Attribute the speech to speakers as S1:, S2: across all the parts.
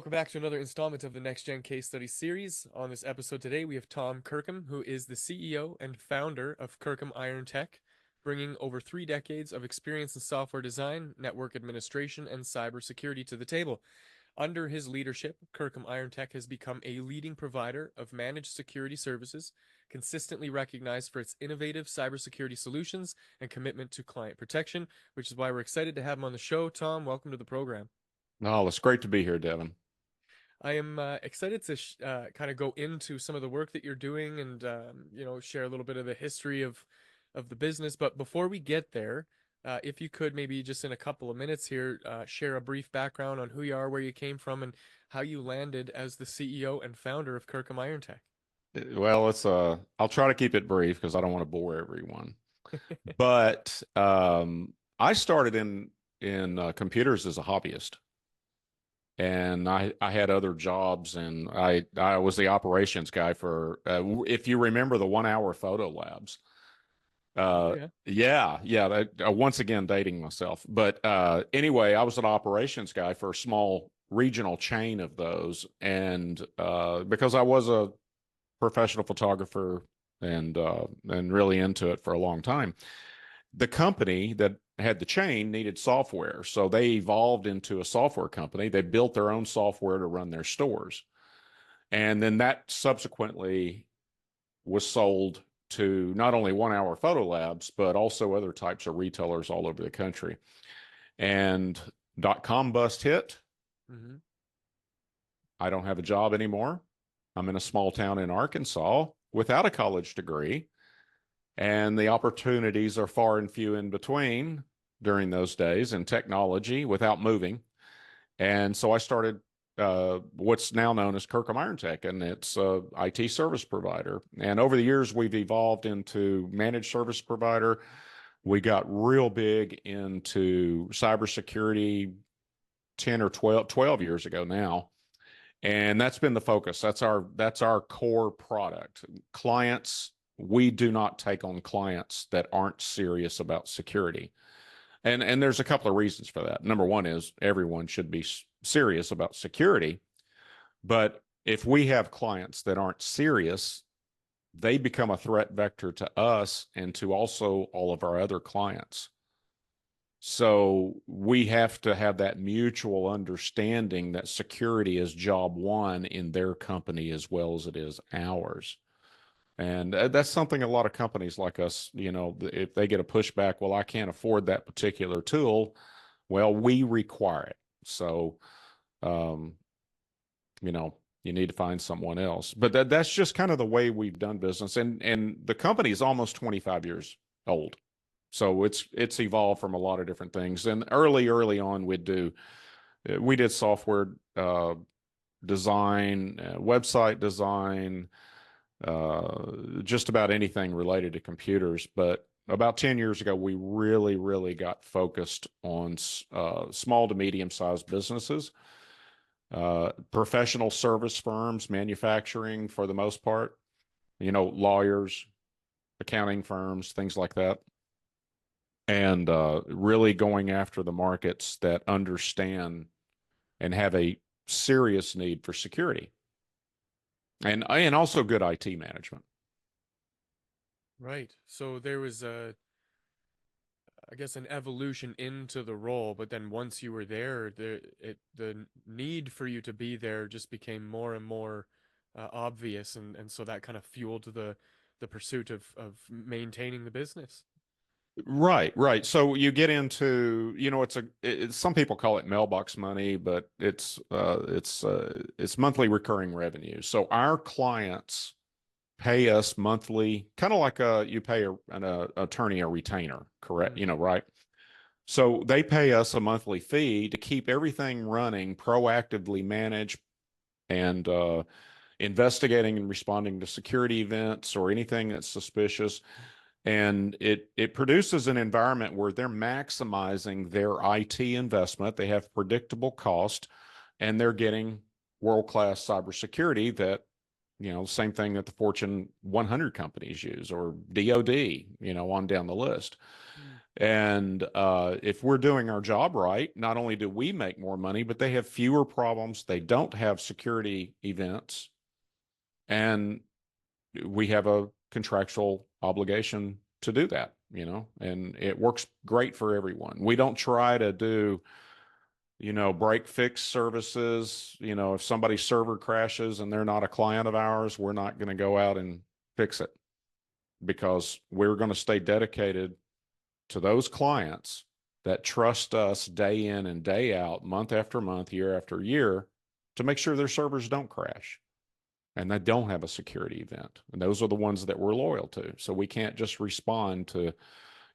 S1: Welcome back to another installment of the NextGen Case Study series. On this episode today, we have Tom Kirkham, who is the CEO and founder of Kirkham Iron Tech, bringing over 3 decades of experience in software design, network administration, and cybersecurity to the table. Under his leadership, Kirkham Iron Tech has become a leading provider of managed security services, consistently recognized for its innovative cybersecurity solutions and commitment to client protection, which is why we're excited to have him on the show. Tom, welcome to the program.
S2: Oh, it's great to be here, Devon.
S1: I am excited to kind of go into some of the work that you're doing and share a little bit of the history of the business. But before we get there, if you could maybe just in a couple of minutes here share a brief background on who you are, where you came from, and how you landed as the CEO and founder of Kirkham Iron Tech.
S2: Well, I'll try to keep it brief because I don't want to bore everyone. But I started in computers as a hobbyist, and I had other jobs, and I was the operations guy for if you remember the 1 hour photo labs.
S1: Oh yeah.
S2: Yeah. Once again, dating myself. But anyway, I was an operations guy for a small regional chain of those, and because I was a professional photographer and really into it for a long time. The company that had the chain needed software, so they evolved into a software company. They built their own software to run their stores, and then that subsequently was sold to not only 1 hour photo labs but also other types of retailers all over the country. And .com bust hit.
S1: Mm-hmm.
S2: I don't have a job anymore. I'm in a small town in Arkansas without a college degree, and the opportunities are far and few in between during those days in technology without moving. And so I started what's now known as Kirkham Iron Tech, and it's a IT service provider. And over the years, we've evolved into managed service provider. We got real big into cybersecurity 10 or 12 years ago now. And that's been the focus. That's our core product. Clients, we do not take on clients that aren't serious about security. And there's a couple of reasons for that. Number one is everyone should be serious about security. But if we have clients that aren't serious, they become a threat vector to us and to also all of our other clients. So we have to have that mutual understanding that security is job one in their company as well as it is ours. And that's something a lot of companies like us, if they get a pushback, well, I can't afford that particular tool. Well, we require it. So, you need to find someone else. But that's just kind of the way we've done business. And the company is almost 25 years old. So it's evolved from a lot of different things. And early on, we did software design, website design, just about anything related to computers. But about 10 years ago, we really got focused on small to medium-sized businesses, professional service firms, manufacturing for the most part, lawyers, accounting firms, things like that. And really going after the markets that understand and have a serious need for security and also good IT management.
S1: Right. So there was I guess an evolution into the role, but then once you were there, the need for you to be there just became more and more obvious, and so that kind of fueled the pursuit of maintaining the business.
S2: Right. So you get into, some people call it mailbox money, but it's monthly recurring revenue. So our clients pay us monthly, kind of like you pay an attorney a retainer, correct?
S1: Mm.
S2: Right. So they pay us a monthly fee to keep everything running, proactively manage, and investigating and responding to security events or anything that's suspicious. And it produces an environment where they're maximizing their IT investment. They have predictable cost, and they're getting world-class cybersecurity that, same thing that the Fortune 100 companies use, or DoD, on down the list. And if we're doing our job right, not only do we make more money, but they have fewer problems. They don't have security events, and we have a contractual obligation to do that, and it works great for everyone. We don't try to do, break fix services. If somebody's server crashes and they're not a client of ours, we're not going to go out and fix it, because we're going to stay dedicated to those clients that trust us day in and day out, month after month, year after year, to make sure their servers don't crash and they don't have a security event. And those are the ones that we're loyal to. So we can't just respond to,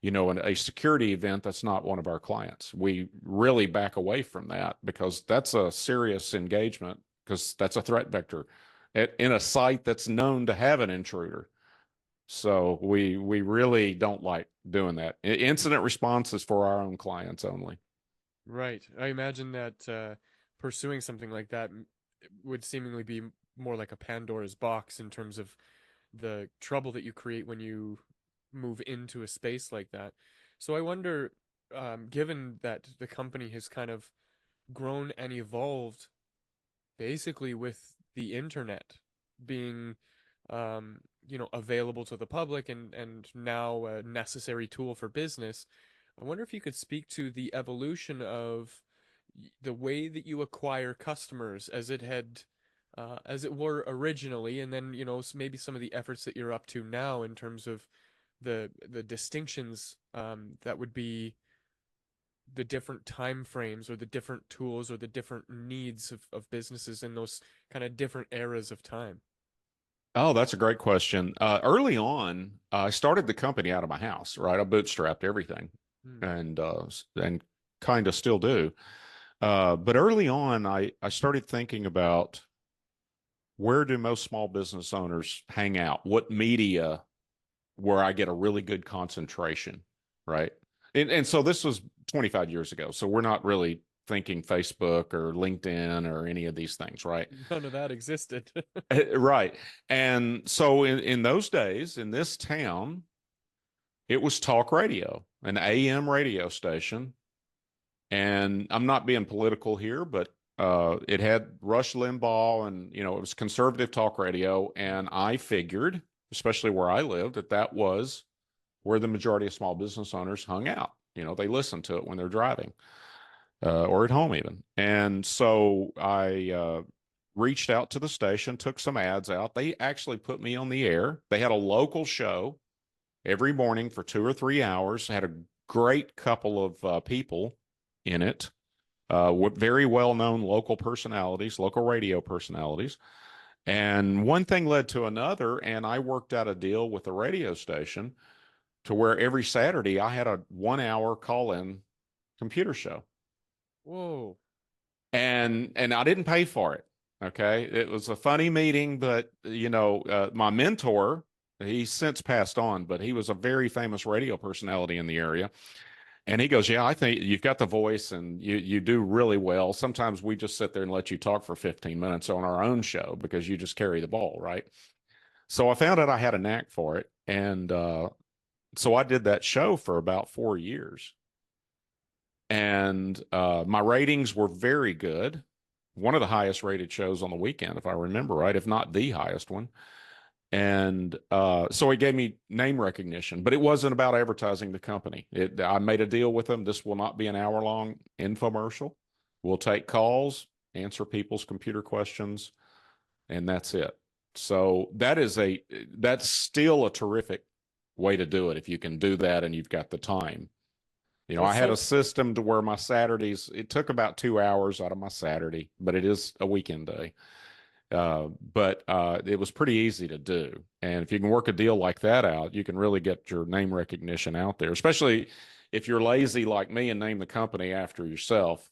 S2: a security event that's not one of our clients. We really back away from that, because that's a serious engagement, because that's a threat vector in a site that's known to have an intruder. So we really don't like doing that. Incident response is for our own clients only.
S1: Right. I imagine that pursuing something like that would seemingly be more like a Pandora's box in terms of the trouble that you create when you move into a space like that. So I wonder, given that the company has kind of grown and evolved basically with the internet being available to the public and now a necessary tool for business. I wonder if you could speak to the evolution of the way that you acquire customers as it were originally, and then maybe some of the efforts that you're up to now in terms of the distinctions that would be the different time frames or the different tools or the different needs of businesses in those kind of different eras of time.
S2: Oh, that's a great question. Early on, I started the company out of my house, right? I bootstrapped everything,
S1: Hmm.
S2: and kind of still do. But early on, I started thinking about, where do most small business owners hang out? What media where I get a really good concentration, right? And so this was 25 years ago. So we're not really thinking Facebook or LinkedIn or any of these things, right?
S1: None of that existed.
S2: Right. And so in those days, in this town, it was talk radio, an AM radio station. And I'm not being political here, but it had Rush Limbaugh, and it was conservative talk radio. And I figured, especially where I lived, that was where the majority of small business owners hung out. They listened to it when they're driving, or at home even. And so I reached out to the station, took some ads out. They actually put me on the air. They had a local show every morning for 2 or 3 hours. Had a great couple of people in it, very well-known local personalities, local radio personalities. And one thing led to another, and I worked out a deal with the radio station to where every Saturday I had a 1 hour call-in computer show.
S1: Whoa.
S2: And I didn't pay for it. Okay. It was a funny meeting, but my mentor, he's since passed on, but he was a very famous radio personality in the area. And he goes, "Yeah, I think you've got the voice and you do really well. Sometimes we just sit there and let you talk for 15 minutes on our own show because you just carry the ball, right?" So I found out I had a knack for it. And so I did that show for about 4 years. And my ratings were very good. One of the highest rated shows on the weekend, if I remember right, if not the highest one. And so he gave me name recognition, but it wasn't about advertising the company. I made a deal with them. This will not be an hour-long infomercial. We'll take calls, answer people's computer questions, and that's it. So that's still a terrific way to do it if you can do that and you've got the time.
S1: Well,
S2: I
S1: it's
S2: had a
S1: so
S2: system to where my Saturdays, it took about 2 hours out of my Saturday, but it is a weekend day. But it was pretty easy to do. And if you can work a deal like that out, you can really get your name recognition out there, especially if you're lazy like me and name the company after yourself.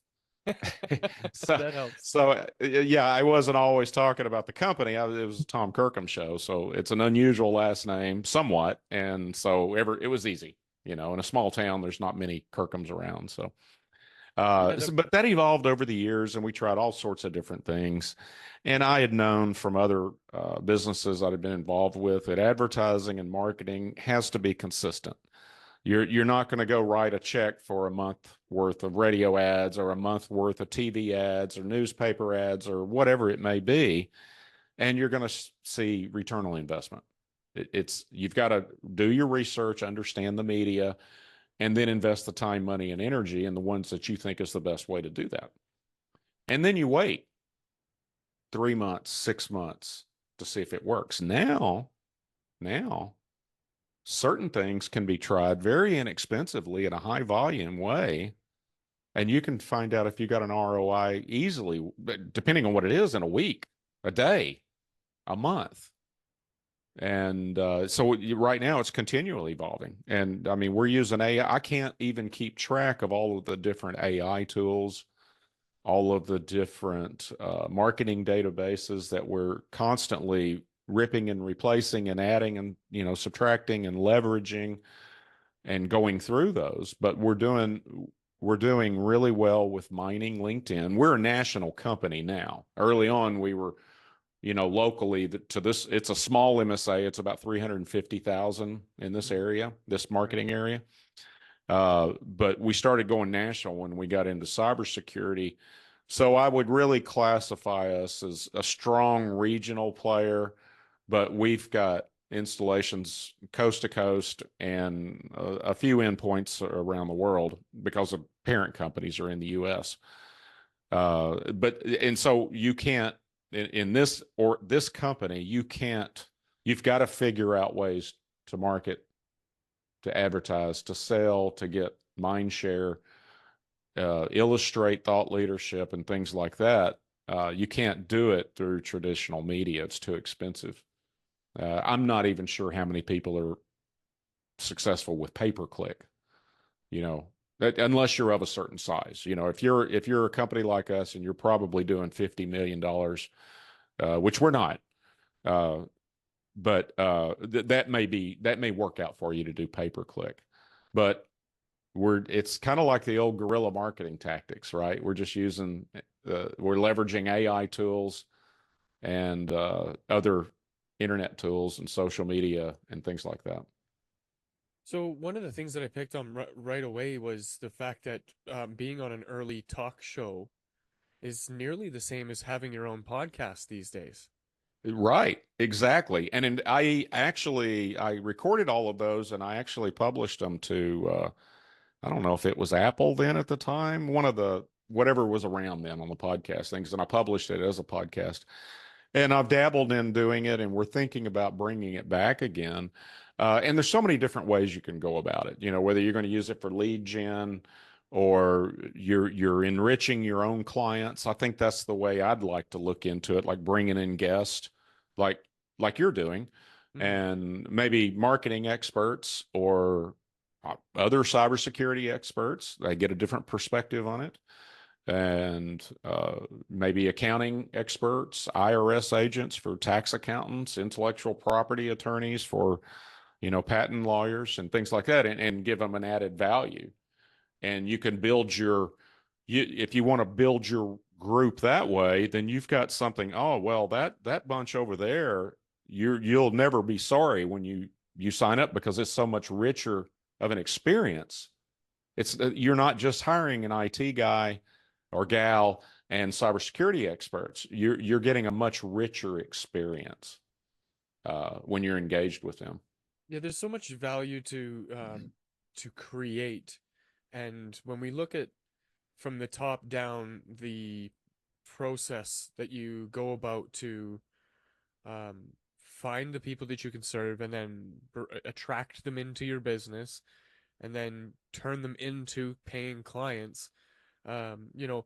S2: so,
S1: that helps.
S2: yeah, I wasn't always talking about the company. It was a Tom Kirkham show. So it's an unusual last name somewhat. And so it was easy. In a small town, there's not many Kirkhams around. So
S1: Yeah, the
S2: but that evolved over the years, and we tried all sorts of different things. And I had known from other businesses I had been involved with that advertising and marketing has to be consistent. You're not going to go write a check for a month worth of radio ads or a month worth of TV ads or newspaper ads or whatever it may be, and you're going to see return on investment. It's you've got to do your research, understand the media, and then invest the time, money, and energy in the ones that you think is the best way to do that. And then you wait 3 months, 6 months to see if it works. Now, certain things can be tried very inexpensively in a high volume way. And you can find out if you got an ROI easily, depending on what it is, in a week, a day, a month. And so right now it's continually evolving. And I mean, we're using AI. I can't even keep track of all of the different AI tools, all of the different marketing databases that we're constantly ripping and replacing and adding and subtracting and leveraging and going through those. But we're doing really well with mining LinkedIn. We're a national company now. Early on, we were locally to this. It's a small MSA. It's about 350,000 in this area, this marketing area. But we started going national when we got into cybersecurity. So I would really classify us as a strong regional player, but we've got installations coast to coast and a few endpoints around the world because the parent companies are in the U.S. And so you can't in this company, you've got to figure out ways to market, to advertise, to sell, to get mind share, illustrate thought leadership and things like that. You can't do it through traditional media. It's too expensive. I'm not even sure how many people are successful with pay-per-click, unless you're of a certain size. If you're a company like us and you're probably doing $50 million, which we're not, but that may work out for you to do pay-per-click. But it's kind of like the old guerrilla marketing tactics, right? We're just we're leveraging AI tools and other internet tools and social media and things like that.
S1: So one of the things that I picked on right away was the fact that being on an early talk show is nearly the same as having your own podcast these days.
S2: Right, exactly. And I recorded all of those and I actually published them to I don't know if it was Apple then at the time, one of the whatever was around then on the podcast things, and I published it as a podcast. And I've dabbled in doing it, and we're thinking about bringing it back again. And there's so many different ways you can go about it. Whether you're going to use it for lead gen or you're enriching your own clients. I think that's the way I'd like to look into it, like bringing in guests, like you're doing, and maybe marketing experts or other cybersecurity experts. They get a different perspective on it. And maybe accounting experts, IRS agents for tax accountants, intellectual property attorneys for, patent lawyers and things like that, and give them an added value. And you can if you want to build your group that way, then you've got something. Oh, well, that bunch over there, you'll never be sorry when you sign up because it's so much richer of an experience. You're not just hiring an IT guy or gal and cybersecurity experts. You're getting a much richer experience when you're engaged with them.
S1: Yeah, there's so much value to create, and when we look at from the top down the process that you go about to find the people that you can serve and then attract them into your business and then turn them into paying clients. You know,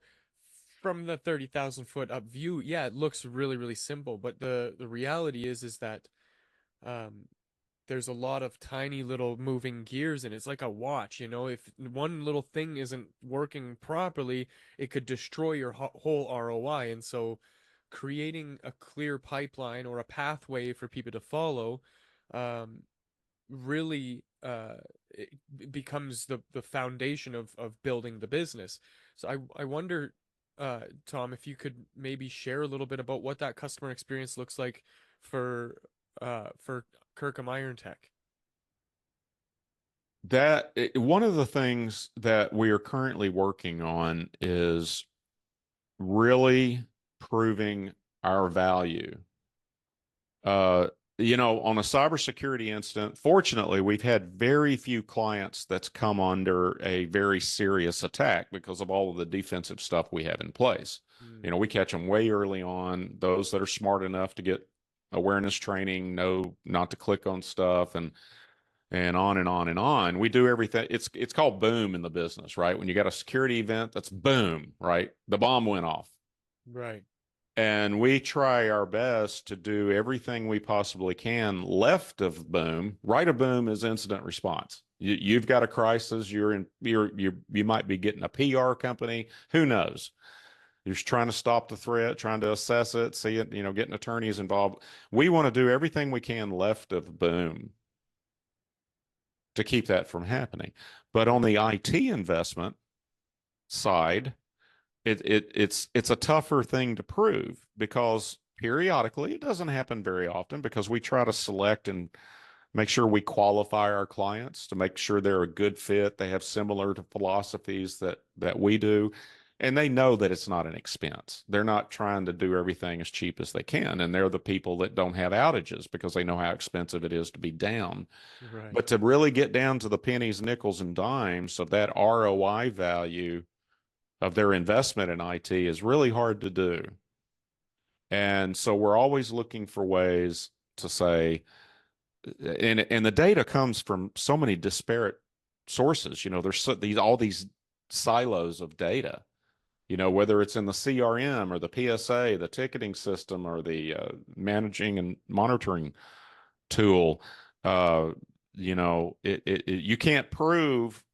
S1: from the 30,000 foot up view, yeah, it looks really, really simple, but the reality is that um, there's a lot of tiny little moving gears and it's like a watch, if one little thing isn't working properly, it could destroy your whole ROI. And so creating a clear pipeline or a pathway for people to follow um, really it becomes the foundation of building the business. So I wonder, Tom, if you could maybe share a little bit about what that customer experience looks like for Kirkham Iron Tech.
S2: One of the things that we are currently working on is really proving our value. Uh, on a cybersecurity incident, fortunately, we've had very few clients that's come under a very serious attack because of all of the defensive stuff we have in place.
S1: Mm,
S2: We catch them way early on. Those that are smart enough to get awareness training know not to click on stuff and on and on and on. We do everything. It's called boom in the business, right? When you got a security event, that's boom, right? The bomb went off.
S1: right.
S2: And we try our best to do everything we possibly can left of boom. Right of boom is incident response. You've got a crisis. You might be getting a PR company. Who knows? You're just trying to stop the threat, trying to assess it, see it. Getting attorneys involved. We want to do everything we can left of boom to keep that from happening. But on
S1: Mm,
S2: the IT investment side, it's a tougher thing to prove because periodically it doesn't happen very often because we try to select and make sure we qualify our clients to make sure they're a good fit. They have similar to philosophies that we do, and they know that it's not an expense. They're not trying to do everything as cheap as they can, and they're the people that don't have outages because they know how expensive it is to be down.
S1: right.
S2: But to really get down to the pennies, nickels, and dimes of that ROI value of their investment in IT is really hard to do. And so we're always looking for ways to say, and the data comes from so many disparate sources. There's these all these silos of data. Whether it's in the CRM or the PSA, the ticketing system, or the managing and monitoring tool. Uh, you can't prove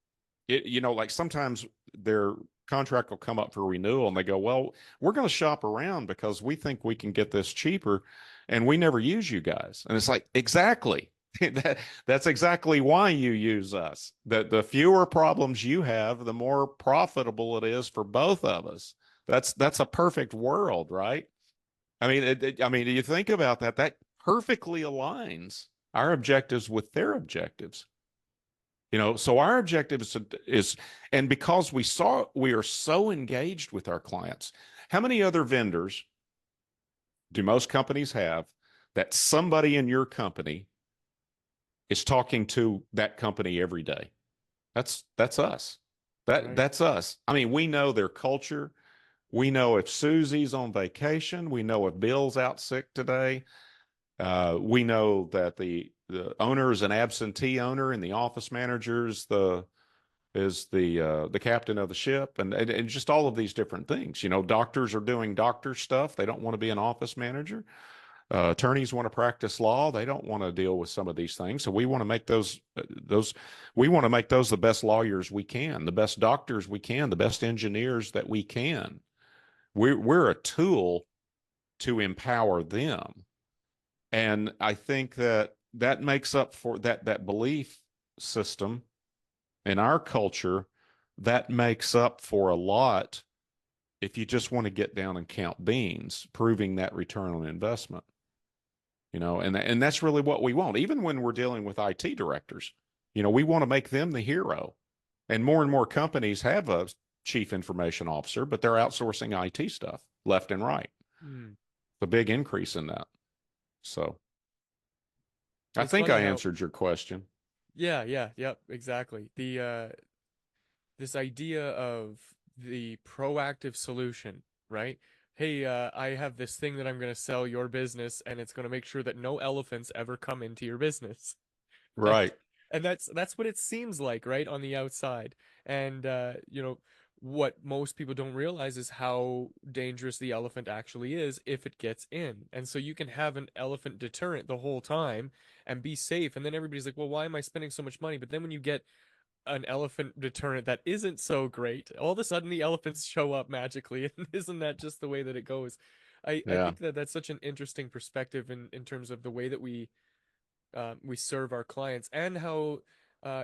S2: it. Like sometimes their contract will come up for renewal and they go, well, we're going to shop around because we think we can get this cheaper and we never use you guys. And it's like, exactly. That's exactly why you use us. The fewer problems you have, the more profitable it is for both of us. That's a perfect world, right? I mean, you think about that, that perfectly aligns our objectives with their objectives. So our objective is, and because we are so engaged with our clients, how many other vendors do most companies have that somebody in your company is talking to that company every day? That's us.
S1: Right.
S2: That's us. I mean, we know their culture. We know if Susie's on vacation. We know if Bill's out sick today. We know that the owner is an absentee owner, and the office managers the captain of the ship, and just all of these different things. Doctors are doing doctor stuff. They don't want to be an office manager. Attorneys want to practice law. They don't want to deal with some of these things. So we want to make those we want to make those the best lawyers we can, the best doctors we can, the best engineers that we can. We're a tool to empower them. And I think that makes up for that belief system in our culture. That makes up for a lot if you just want to get down and count beans, proving that return on investment. And that's really what we want. Even when we're dealing with IT directors, we want to make them the hero. And more companies have a chief information officer, but they're outsourcing IT stuff left and right.
S1: Mm.
S2: A big increase in that. So I
S1: It's
S2: think
S1: funny
S2: I
S1: how,
S2: answered your question.
S1: yeah, yeah, yep, exactly. This idea of the proactive solution, right? Hey, I have this thing that I'm going to sell your business, and it's going to make sure that no elephants ever come into your business. And
S2: Right.
S1: that's what it seems like, right, on the outside. And what most people don't realize is how dangerous the elephant actually is if it gets in. And so you can have an elephant deterrent the whole time and be safe. And then everybody's like, well, why am I spending so much money? But then when you get an elephant deterrent that isn't so great, all of a sudden the elephants show up magically. And isn't that just the way that it goes? I
S2: Yeah.
S1: think that that's such an interesting perspective in terms of the way that we serve our clients, and how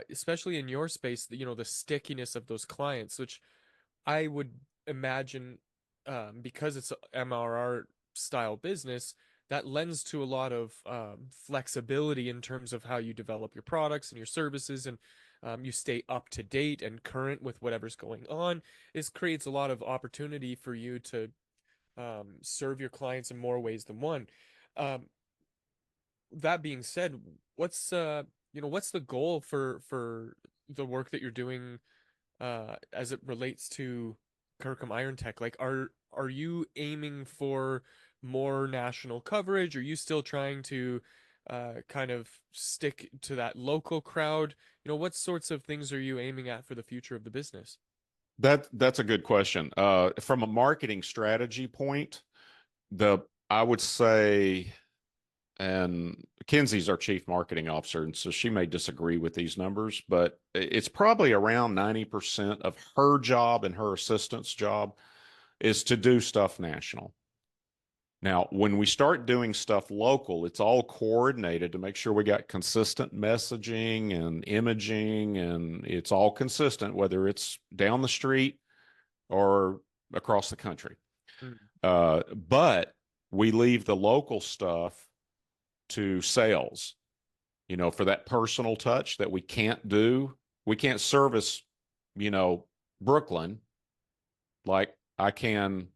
S1: especially in your space, the stickiness of those clients, which I would imagine, because it's a MRR style business, that lends to a lot of flexibility in terms of how you develop your products and your services, and you stay up to date and current with whatever's going on. This creates a lot of opportunity for you to serve your clients in more ways than one. Um, that being said, what's what's the goal for the work that you're doing as it relates to Kirkham Iron Tech? Like, are you aiming for more national coverage? Are you still trying to kind of stick to that local crowd? What sorts of things are you aiming at for the future of the business?
S2: That's a good question. From a marketing strategy point, the I would say, and Kenzie's our chief marketing officer, and so she may disagree with these numbers, but it's probably around 90% of her job and her assistant's job is to do stuff national. Now, when we start doing stuff local, it's all coordinated to make sure we got consistent messaging and imaging, and it's all consistent, whether it's down the street or across the country.
S1: Mm,
S2: But we leave the local stuff to sales, for that personal touch that we can't do. We can't service, Brooklyn like I can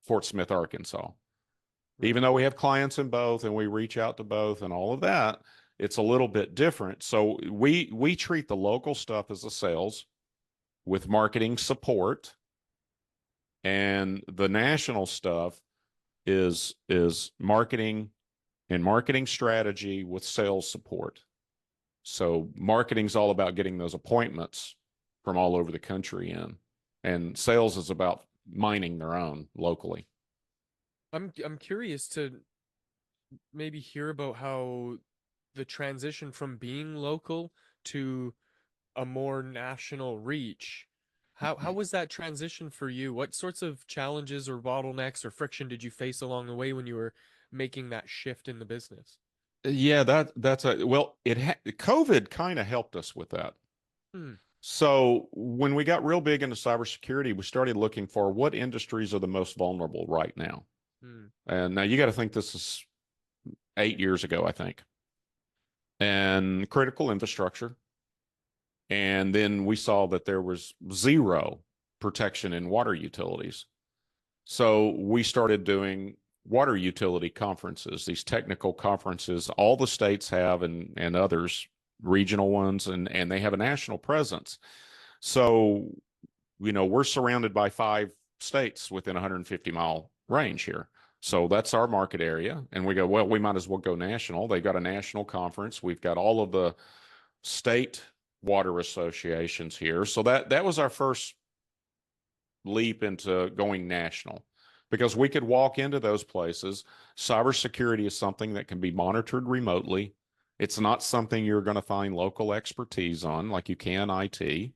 S2: Fort Smith, Arkansas. Even
S1: right.
S2: though we have clients in both and we reach out to both and all of that, it's a little bit different. So we treat the local stuff as a sales with marketing support, and the national stuff is marketing and marketing strategy with sales support. So marketing's all about getting those appointments from all over the country in, and sales is about mining their own locally.
S1: I'm curious to maybe hear about how the transition from being local to a more national reach. How was that transition for you? What sorts of challenges or bottlenecks or friction did you face along the way when you were making that shift in the business?
S2: Yeah, that's a well, COVID kind of helped us with that.
S1: Hmm.
S2: So when we got real big into cybersecurity, we started looking for what industries are the most vulnerable right now.
S1: Hmm.
S2: And now you got to think this is 8 years ago, I think. And critical infrastructure. And then we saw that there was zero protection in water utilities. So we started doing water utility conferences, these technical conferences. All the states have, and others, regional ones, and they have a national presence. So, we're surrounded by 5 states within a 150-mile range here. So that's our market area. And we go, well, we might as well go national. They've got a national conference. We've got all of the state water associations here. So that was our first leap into going national, because we could walk into those places. Cybersecurity is something that can be monitored remotely. It's not something you're going to find local expertise on like you can IT.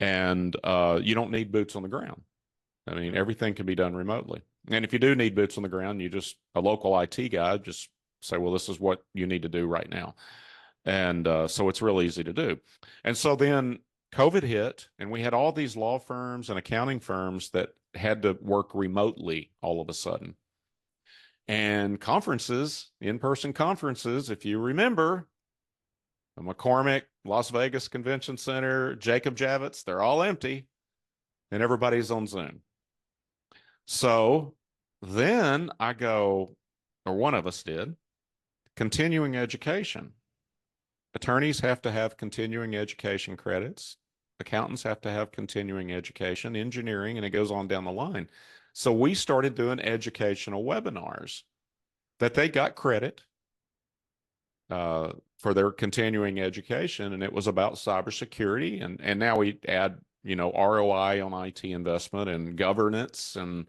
S2: And you don't need boots on the ground. I mean,
S1: Right.
S2: everything can be done remotely. And if you do need boots on the ground, a local IT guy, just say, well, this is what you need to do right now. And so it's real easy to do. And so then COVID hit, and we had all these law firms and accounting firms that had to work remotely all of a sudden. And conferences, in-person conferences, if you remember, the McCormick, Las Vegas Convention Center, Jacob Javits, they're all empty, and everybody's on Zoom. So then I go, or one of us did, continuing education. Attorneys have to have continuing education credits. Accountants have to have continuing education, engineering, and it goes on down the line. So we started doing educational webinars that they got credit for their continuing education, and it was about cybersecurity. And now we add, ROI on IT investment and governance and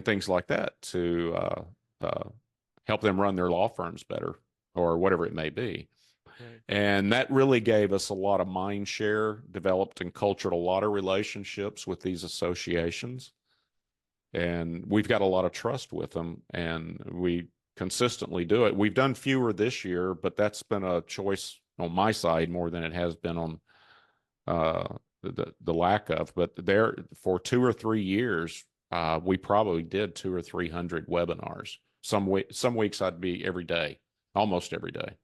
S2: things like that to help them run their law firms better, or whatever it may be.
S1: Right.
S2: And that really gave us a lot of mind share, developed and cultured a lot of relationships with these associations. And we've got a lot of trust with them, and we consistently do it. We've done fewer this year, but that's been a choice on my side more than it has been on the lack of. But there, for 2 or 3 years, we probably did 200 or 300 webinars. Some weeks I'd be every day, almost every day.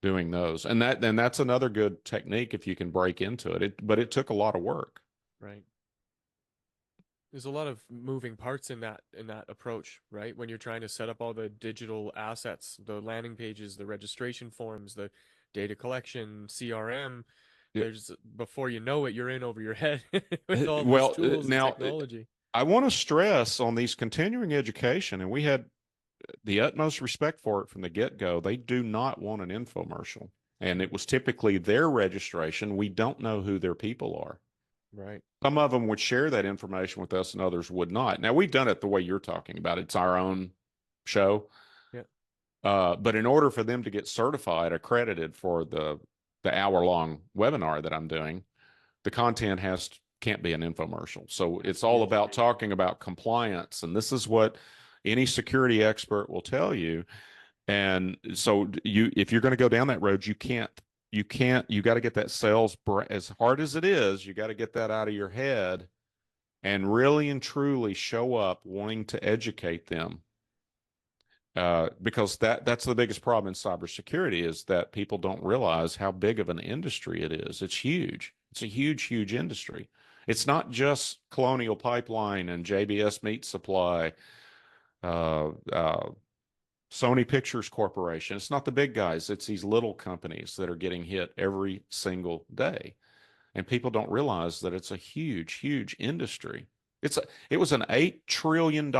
S2: doing those. And that's another good technique if you can break into it. But it took a lot of work.
S1: Right. There's a lot of moving parts in that approach, right? When you're trying to set up all the digital assets, the landing pages, the registration forms, the data collection, CRM,
S2: Yeah.
S1: there's before you know it, you're in over your head with all those
S2: Well,
S1: tools and
S2: now
S1: technology.
S2: I want to stress on these continuing education, and we had the utmost respect for it from the get-go. They do not want an infomercial. And it was typically their registration. We don't know who their people are.
S1: Right.
S2: Some of them would share that information with us and others would not. Now, we've done it the way you're talking about. It's our own show.
S1: Yeah.
S2: But in order for them to get certified, accredited for the hour-long webinar that I'm doing, the content can't be an infomercial. So it's all about talking about compliance. And this is what any security expert will tell you. And so if you're going to go down that road, you got to get that as hard as it is, you got to get that out of your head and really and truly show up wanting to educate them. Because that's the biggest problem in cybersecurity is that people don't realize how big of an industry it is. It's huge. It's a huge, huge industry. It's not just Colonial Pipeline and JBS Meat Supply, uh, uh, Sony Pictures Corporation. It's not the big guys. It's these little companies that are getting hit every single day. And people don't realize that it's a huge, huge industry. It was an $8 trillion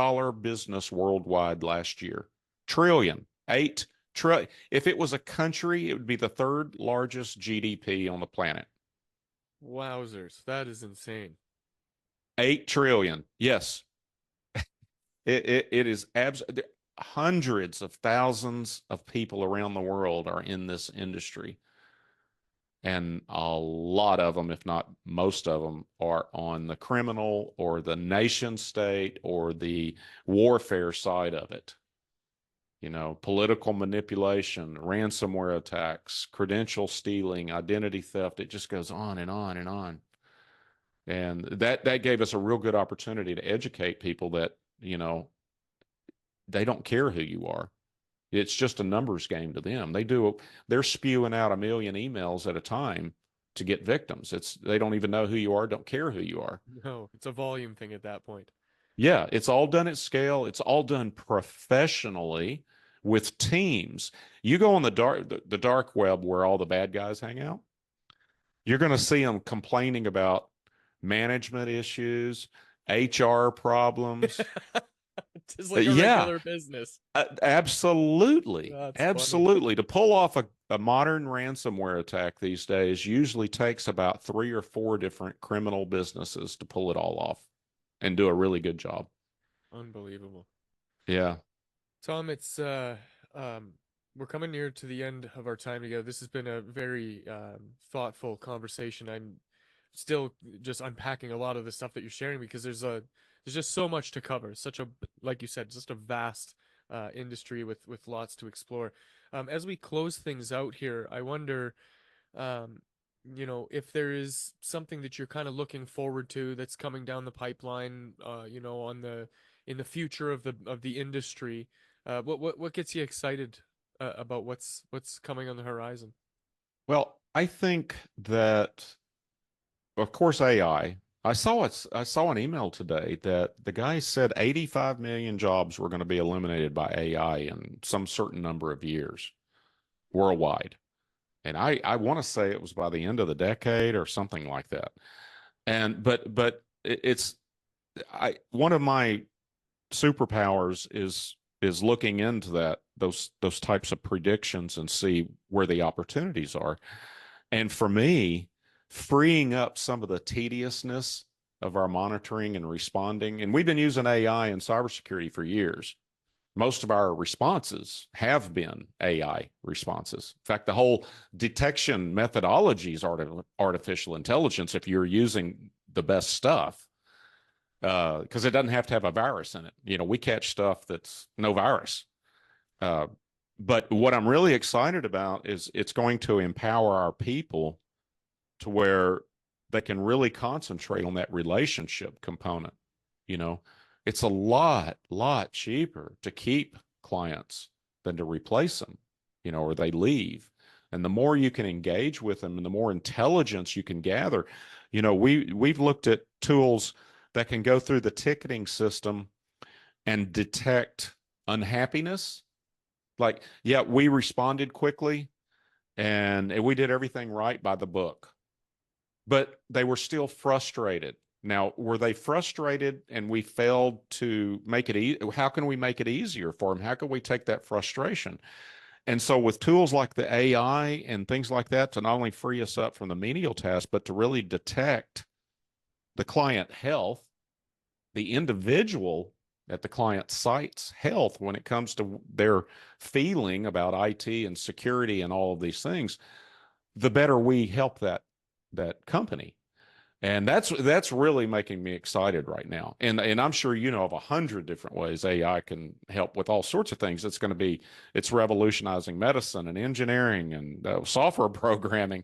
S2: business worldwide last year. Trillion, 8 trillion. If it was a country, it would be the third largest GDP on the planet.
S1: Wowzers. That is insane.
S2: 8 trillion. Yes. It is hundreds of thousands of people around the world are in this industry. And a lot of them, if not most of them, are on the criminal or the nation state or the warfare side of it. You know, political manipulation, ransomware attacks, credential stealing, identity theft. It just goes on and on and on. And that gave us a real good opportunity to educate people that, you know, they don't care who you are. It's just a numbers game to them. They're spewing out 1 million emails at a time to get victims. They don't even know who you are, don't care who you are.
S1: No, it's a volume thing at that point.
S2: Yeah, it's all done at scale. It's all done professionally with teams. You go on the dark web where all the bad guys hang out. You're going to see them complaining about management issues, HR problems.
S1: Just like a
S2: Yeah,
S1: regular business.
S2: absolutely.
S1: That's funny.
S2: Absolutely. To pull off a modern ransomware attack these days usually takes about 3 or 4 different criminal businesses to pull it all off and do a really good job.
S1: Unbelievable.
S2: Yeah.
S1: Tom, it's we're coming near to the end of our time together. This has been a very thoughtful conversation. I'm still just unpacking a lot of the stuff that you're sharing because there's just so much to cover. Such a, like you said, just a vast industry with lots to explore. As we close things out here, I wonder, um, if there is something that you're kind of looking forward to that's coming down the pipeline, on the in the future of the industry. What gets you excited about what's coming on the horizon?
S2: Well, I think that, of course, AI. I saw an email today that the guy said 85 million jobs were going to be eliminated by AI in some certain number of years worldwide. And I want to say it was by the end of the decade or something like that. And but it's I one of my superpowers is looking into those types of predictions and see where the opportunities are. And for me, freeing up some of the tediousness of our monitoring and responding, and we've been using AI in cybersecurity for years. Most of our responses have been AI responses. In fact, the whole detection methodology is artificial intelligence if you're using the best stuff, because it doesn't have to have a virus in it. You know, we catch stuff that's no virus. Uh, but what I'm really excited about is it's going to empower our people to where they can really concentrate on that relationship component. You know, it's a lot cheaper to keep clients than to replace them, or they leave. And the more you can engage with them and the more intelligence you can gather, we've looked at tools that can go through the ticketing system and detect unhappiness. Like, yeah, we responded quickly and we did everything right by the book, but they were still frustrated. Now, were they frustrated and we failed to make it easy? How can we make it easier for them? How can we take that frustration? And so with tools like the AI and things like that to not only free us up from the menial tasks, but to really detect the client health, the individual at the client site's health when it comes to their feeling about IT and security and all of these things, the better we help that company. And that's really making me excited right now. And I'm sure you know of 100 different ways AI can help with all sorts of things. It's revolutionizing medicine and engineering and software programming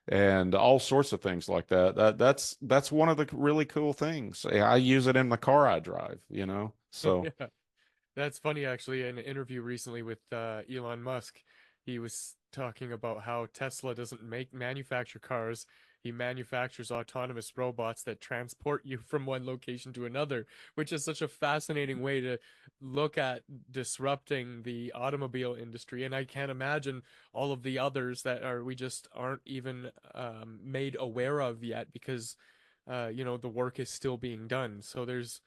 S2: and all sorts of things like that. That's one of the really cool things. I use it in the car I drive. So
S1: Yeah. That's funny, actually. In an interview recently with Elon Musk, he was talking about how Tesla doesn't manufacture cars. He manufactures autonomous robots that transport you from one location to another, which is such a fascinating way to look at disrupting the automobile industry. And I can't imagine all of the others that we just aren't even made aware of yet because, the work is still being done. So there's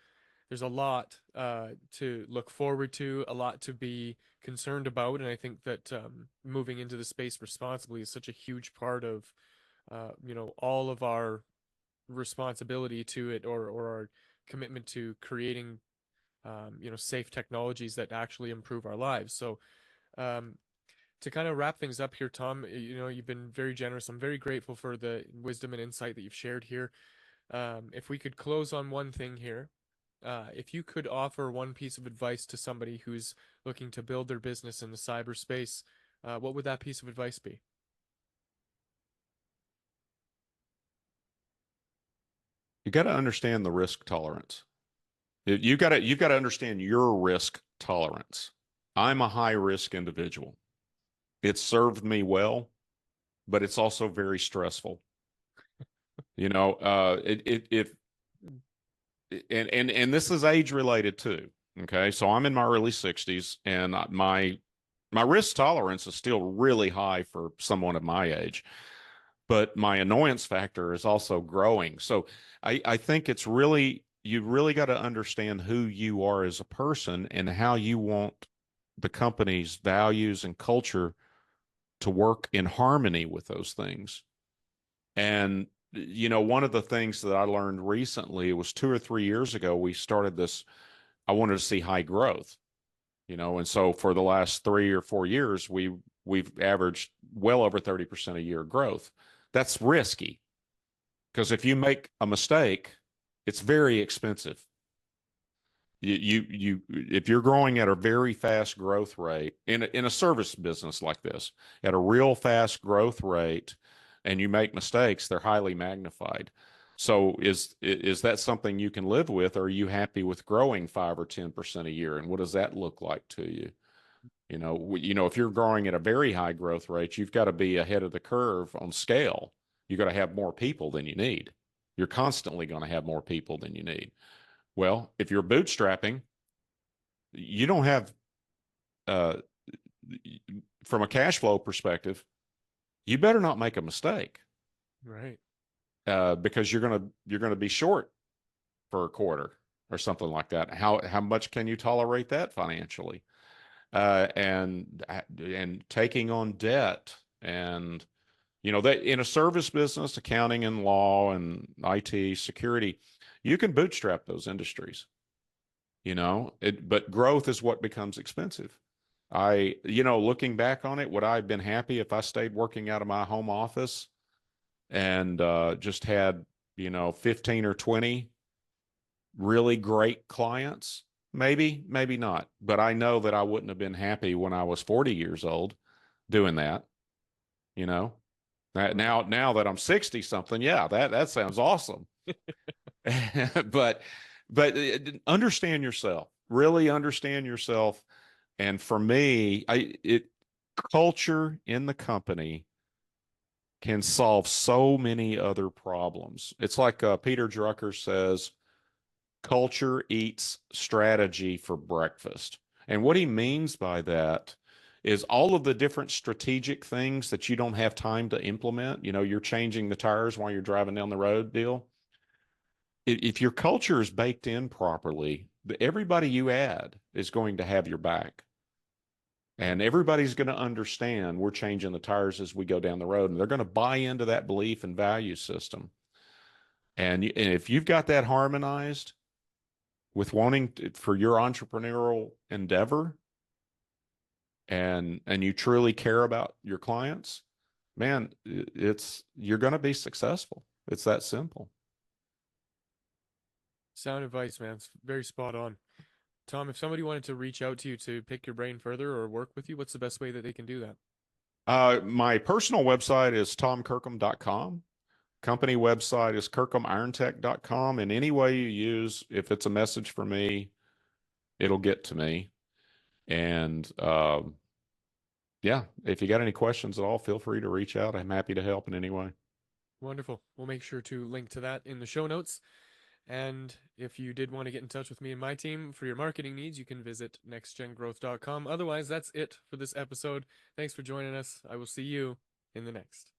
S1: a lot to look forward to, a lot to be concerned about, and I think that moving into the space responsibly is such a huge part of all of our responsibility to it, or our commitment to creating safe technologies that actually improve our lives. So um, to kind of wrap things up here, Tom, you've been very generous. I'm very grateful for the wisdom and insight that you've shared here. If we could close on one thing here, if you could offer one piece of advice to somebody who's looking to build their business in the cyberspace, what would that piece of advice be?
S2: you got to understand the risk tolerance. You've got to understand your risk tolerance. I'm a high risk individual. It's served me well, but it's also very stressful. And this is age related too. Okay, so I'm in my early 60s, and my risk tolerance is still really high for someone of my age, but my annoyance factor is also growing. So I think you really got to understand who you are as a person and how you want the company's values and culture to work in harmony with those things. And one of the things that I learned recently, it was 2 or 3 years ago, we started this. I wanted to see high growth, and so for the last 3 or 4 years, we've averaged well over 30% a year growth. That's risky because if you make a mistake, it's very expensive. If you're growing at a very fast growth rate in a service business like this, at a real fast growth rate, and you make mistakes, they're highly magnified. So is that something you can live with, or are you happy with growing 5 or 10% a year? And what does that look like to you? If you're growing at a very high growth rate, you've got to be ahead of the curve on scale. You've got to have more people than you need. You're constantly going to have more people than you need. Well, if you're bootstrapping, you don't have, uh, from a cash flow perspective, you better not make a mistake,
S1: Right.
S2: because you're gonna be short for a quarter or something like that. How much can you tolerate that financially? And taking on debt, and that in a service business, accounting and law and IT security, you can bootstrap those industries. But growth is what becomes expensive. Looking back on it, would I have been happy if I stayed working out of my home office and just had, 15 or 20 really great clients? Maybe, maybe not. But I know that I wouldn't have been happy when I was 40 years old doing that, you know.
S1: Right.
S2: Now that I'm 60 something, yeah, that sounds awesome. but understand yourself, really understand yourself. And for me, culture in the company can solve so many other problems. It's like Peter Drucker says, culture eats strategy for breakfast. And what he means by that is all of the different strategic things that you don't have time to implement. You're changing the tires while you're driving down the road deal. If your culture is baked in properly, everybody you add is going to have your back. And everybody's going to understand we're changing the tires as we go down the road. And they're going to buy into that belief and value system. And if you've got that harmonized with for your entrepreneurial endeavor, and you truly care about your clients, man, you're going to be successful. It's that simple.
S1: Sound advice, man. It's very spot on. Tom, if somebody wanted to reach out to you to pick your brain further or work with you, what's the best way that they can do that?
S2: My personal website is tomkirkham.com. Company website is kirkhamirontech.com. And any way you use, if it's a message for me, it'll get to me. And yeah, if you got any questions at all, feel free to reach out. I'm happy to help in any way.
S1: Wonderful. We'll make sure to link to that in the show notes. And if you did want to get in touch with me and my team for your marketing needs, you can visit nextgengrowth.com. Otherwise, that's it for this episode. Thanks for joining us. I will see you in the next.